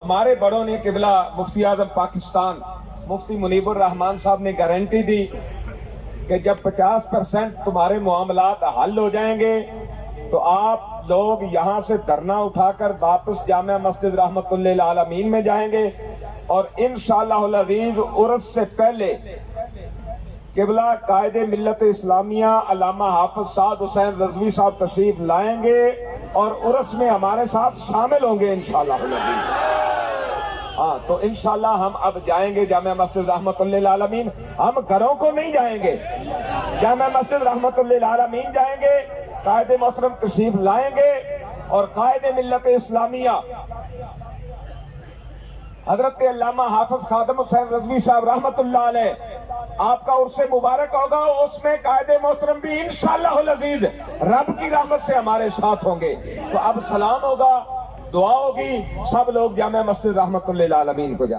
ہمارے بڑوں نے قبلہ مفتی اعظم پاکستان مفتی منیب الرحمان صاحب نے گارنٹی دی کہ جب 50% تمہارے معاملات حل ہو جائیں گے تو آپ لوگ یہاں سے دھرنا اٹھا کر واپس جامع مسجد رحمت اللہ للعالمین میں جائیں گے، اور انشاءاللہ العزیز عرس سے پہلے قبلہ قائد ملت اسلامیہ علامہ حافظ سعد حسین رضوی صاحب تشریف لائیں گے اور عرس میں ہمارے ساتھ شامل ہوں گے انشاءاللہ العزیز۔ ہاں تو انشاءاللہ ہم اب جائیں گے جامع مسجد رحمت اللہ للعالمین، ہم گھروں کو نہیں جائیں گے، جامع مسجد رحمت اللہ للعالمین جائیں گے، قائد محترم تشریف لائیں گے اور قائد ملت اسلامیہ حضرت علامہ حافظ خادم حسین رضوی صاحب رحمت اللہ علیہ آپ کا عرص مبارک ہوگا، اس میں قائد محترم بھی انشاءاللہ العزیز رب کی رحمت سے ہمارے ساتھ ہوں گے۔ تو اب سلام ہوگا، دعا ہوگی، سب لوگ جامع مسجد رحمت اللہ للعالمین کو جائیں۔